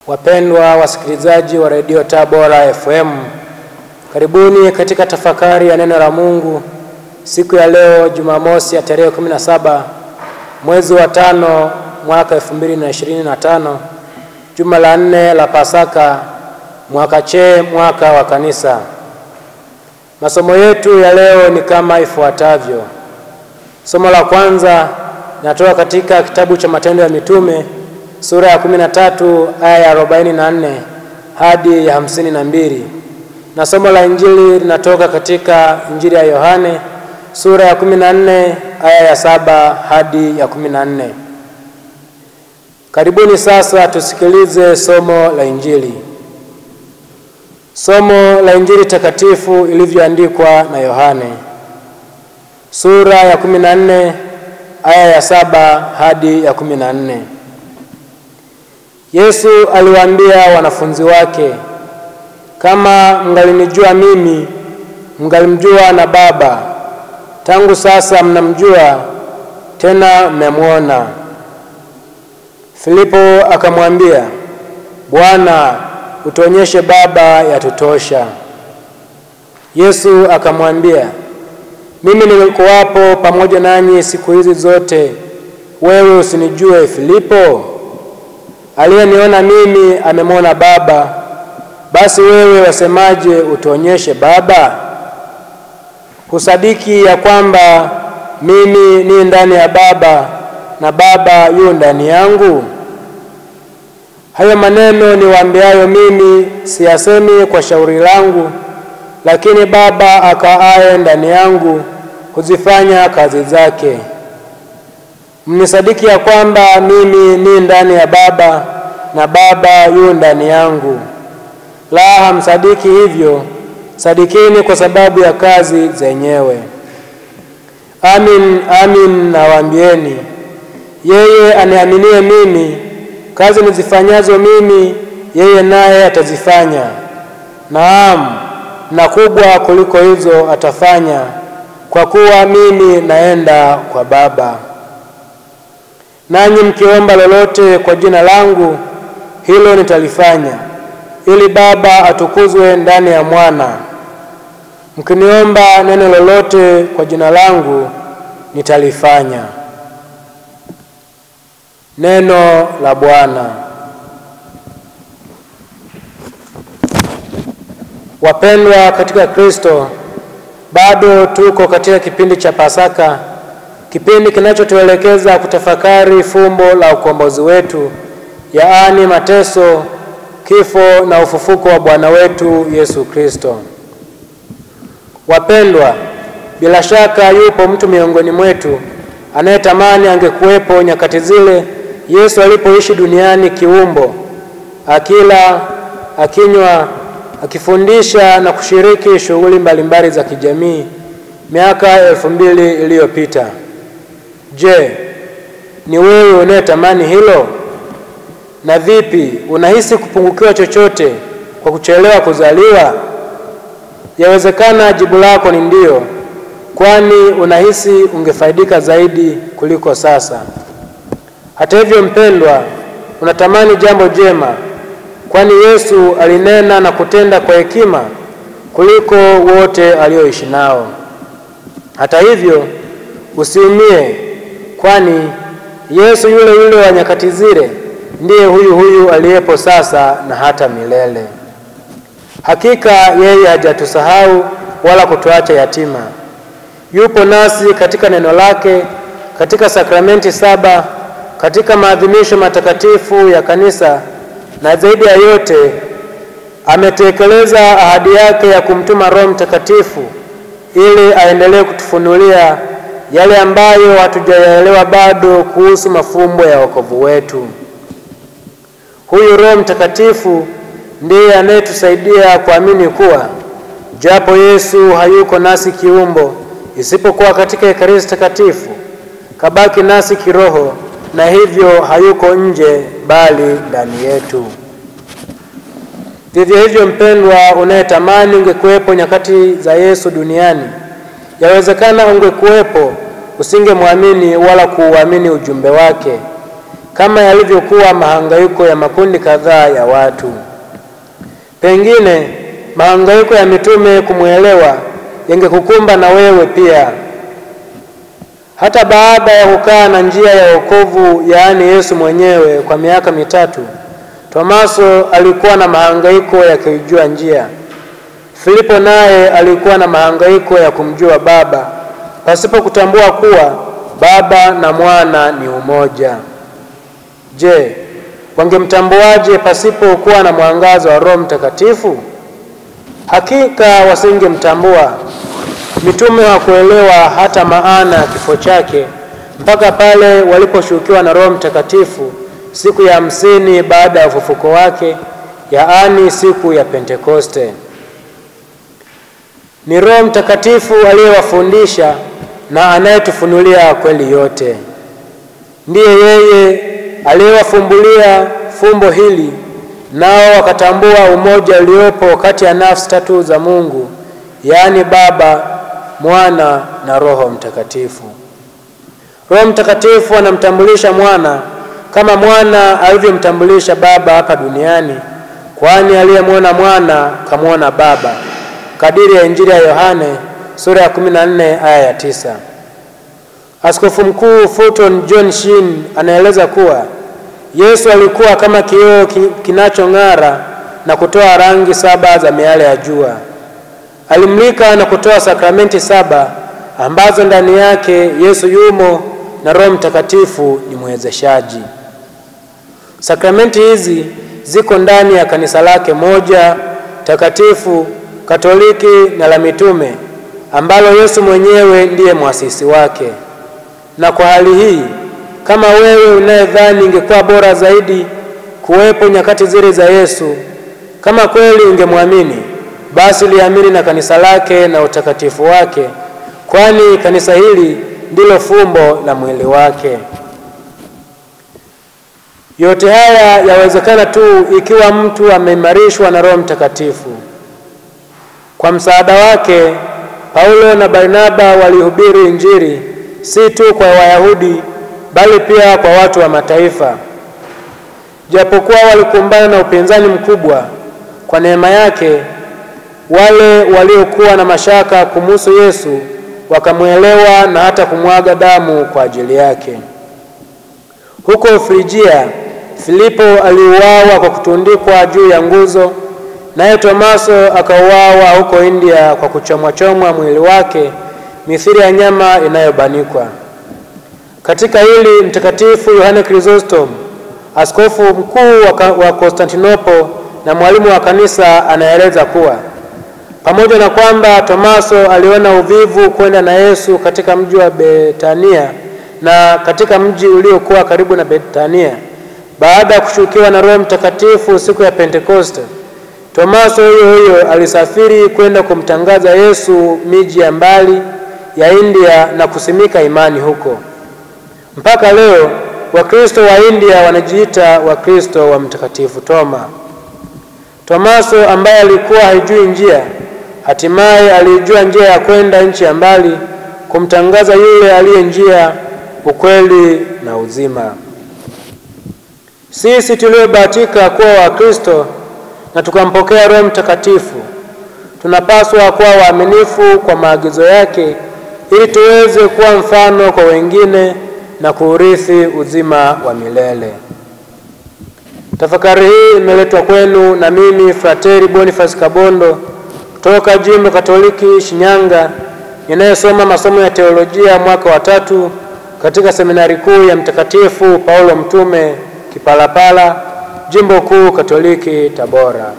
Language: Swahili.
Wapendwa wasikilizaji wa Radio Tabora FM, karibuni katika tafakari ya neno la Mungu siku ya leo Jumamosi ya tarehe 17 mwezi wa 5 mwaka 2025, juma la 4 la Pasaka, mwaka C, mwaka wa Kanisa. Masomo yetu ya leo ni kama ifuatavyo. Somo la kwanza linatoka katika kitabu cha Matendo ya Mitume sura ya 13 aya ya 44 hadi ya 52, na somo la Injili linatoka katika Injili ya Yohane sura ya 14 aya ya 7 hadi ya 14. Karibuni sasa tusikilize somo la Injili. Somo la Injili takatifu ilivyoandikwa na Yohane sura ya 14 aya ya 7 hadi ya 14. Yesu aliwaambia wanafunzi wake, kama mngalinijua mimi, mngalimjua na Baba. Tangu sasa mnamjua, tena mmemwona. Filipo akamwambia, Bwana, utuonyeshe Baba yatutosha. Yesu akamwambia, mimi nilikuwapo pamoja nanyi siku hizi zote, wewe usinijue Filipo? Aliyeniona mimi amemwona Baba. Basi wewe wasemaje, utuonyeshe Baba? Husadiki ya kwamba mimi ni ndani ya Baba na Baba yu ndani yangu? Hayo maneno niwaambiayo mimi siyasemi kwa shauri langu, lakini Baba akaaye ndani yangu huzifanya kazi zake. Mnisadiki ya kwamba mimi ni ndani ya Baba na Baba yu ndani yangu? La, hamsadiki hivyo. Sadikini kwa sababu ya kazi zenyewe. Amin, amin nawaambieni, yeye aniaminie mimi, kazi nizifanyazo mimi yeye naye atazifanya. Naam, na kubwa kuliko hizo atafanya, kwa kuwa mimi naenda kwa Baba. Nanyi mkiomba lolote kwa jina langu, hilo nitalifanya, ili Baba atukuzwe ndani ya Mwana. Mkiniomba neno lolote kwa jina langu, nitalifanya. Neno la Bwana. Wapendwa katika Kristo, bado tuko katika kipindi cha Pasaka, kipindi kinachotuelekeza kutafakari fumbo la ukombozi wetu, yaani mateso, kifo na ufufuko wa Bwana wetu Yesu Kristo. Wapendwa, bila shaka yupo mtu miongoni mwetu anayetamani angekuwepo nyakati zile Yesu alipoishi duniani kiumbo, akila, akinywa, akifundisha na kushiriki shughuli mbalimbali za kijamii miaka 2000 iliyopita. Je, ni wewe unayetamani hilo? Na vipi, unahisi kupungukiwa chochote kwa kuchelewa kuzaliwa? Yawezekana jibu lako ni ndio, kwani unahisi ungefaidika zaidi kuliko sasa. Hata hivyo mpendwa, unatamani jambo jema, kwani Yesu alinena na kutenda kwa hekima kuliko wote alioishi nao. Hata hivyo usiumie, kwani Yesu yule yule wa nyakati zile ndiye huyu aliyepo sasa na hata milele. Hakika yeye hajatusahau wala kutuacha yatima. Yupo nasi katika neno lake, katika sakramenti 7, katika maadhimisho matakatifu ya kanisa, na zaidi ya yote ametekeleza ahadi yake ya kumtuma Roho Mtakatifu ili aendelee kutufunulia yale ambayo hatujayaelewa bado kuhusu mafumbo ya wokovu wetu. Huyu Roho Mtakatifu ndiye anayetusaidia kuamini kuwa japo Yesu hayuko nasi kiumbo isipokuwa katika Ekaristi Takatifu, kabaki nasi kiroho, na hivyo hayuko nje bali ndani yetu. Vivyo hivyo mpendwa, unayetamani ungekuwepo nyakati za Yesu duniani, yawezekana ungekuwepo usingemwamini wala kuuamini ujumbe wake. kama yalivyokuwa mahangaiko ya makundi kadhaa ya watu. Pengine mahangaiko ya mitume kumwelewa yangekukumba na wewe pia. Hata baada ya kukaa na njia ya wokovu, yaani Yesu mwenyewe, kwa miaka 3, Tomaso alikuwa na mahangaiko ya kuijua njia. Filipo naye alikuwa na mahangaiko ya kumjua Baba, pasipo kutambua kuwa Baba na Mwana ni umoja. Je, wangemtambuaje pasipo kuwa na mwangazo wa Roho Mtakatifu? Hakika wasingemtambua. Mitume hawakuelewa hata maana ya kifo chake mpaka pale waliposhukiwa na Roho Mtakatifu siku ya 50 baada ya ufufuko wake, yaani siku ya Pentekoste. Ni Roho Mtakatifu aliyewafundisha na anayetufunulia kweli yote. Ndiye yeye aliyewafumbulia fumbo hili, nao wakatambua umoja uliopo kati ya nafsi 3 za Mungu, yaani Baba, Mwana na Roho Mtakatifu. Roho Mtakatifu anamtambulisha Mwana kama Mwana alivyomtambulisha Baba hapa duniani, kwani aliyemwona Mwana kamwona Baba, kadiri ya Injili ya Yohane sura ya 14 aya ya 9. Askofu Mkuu Fulton John Sheen anaeleza kuwa Yesu alikuwa kama kioo kinachong'ara na kutoa rangi 7 za miale ya jua. Alimlika na kutoa sakramenti 7 ambazo ndani yake Yesu yumo na Roho Mtakatifu ni mwezeshaji. Sakramenti hizi ziko ndani ya kanisa lake moja, takatifu, Katoliki na la mitume, ambalo Yesu mwenyewe ndiye muasisi wake. Na kwa hali hii, kama wewe unayedhani ingekuwa bora zaidi kuwepo nyakati zile za Yesu, kama kweli ungemwamini, basi liamini na kanisa lake na utakatifu wake, kwani kanisa hili ndilo fumbo la mwili wake. Yote haya yawezekana tu ikiwa mtu ameimarishwa na Roho Mtakatifu. Kwa msaada wake, Paulo na Barnaba walihubiri Injili si tu kwa Wayahudi bali pia kwa watu wa mataifa. Japokuwa walikumbana na upinzani mkubwa, kwa neema yake wale waliokuwa na mashaka kumhusu Yesu wakamwelewa na hata kumwaga damu kwa ajili yake. Huko Frigia, Filipo aliuawa kwa kutundikwa juu ya nguzo, naye Tomaso akauawa huko India kwa kuchomwa mwili wake mithili ya nyama inayobanikwa. Katika hili Mtakatifu Yohane Chrysostom, askofu mkuu wa Konstantinopo na mwalimu wa kanisa, anaeleza kuwa pamoja na kwamba Tomaso aliona uvivu kwenda na Yesu katika mji wa Betania na katika mji uliokuwa karibu na Betania, baada ya kushukiwa na Roho Mtakatifu siku ya Pentekoste, Tomaso huyo alisafiri kwenda kumtangaza Yesu miji ya mbali ya India na kusimika imani huko. Mpaka leo Wakristo wa India wanajiita Wakristo wa Mtakatifu Toma. Tomaso ambaye alikuwa haijui njia, hatimaye alijua njia ya kwenda nchi ya mbali kumtangaza yule aliye njia, ukweli na uzima. Sisi tuliobahatika kuwa Wakristo na tukampokea Roho Mtakatifu, tunapaswa kuwa waaminifu kwa maagizo yake ili tuweze kuwa mfano kwa wengine na kuurithi uzima wa milele. Tafakari hii imeletwa kwenu na mimi Frateri Boniface Kabondo kutoka Jimbo Katoliki Shinyanga, ninayesoma masomo ya teolojia mwaka wa 3 katika seminari kuu ya Mtakatifu Paulo Mtume Kipalapala, Jimbo Kuu Katoliki Tabora.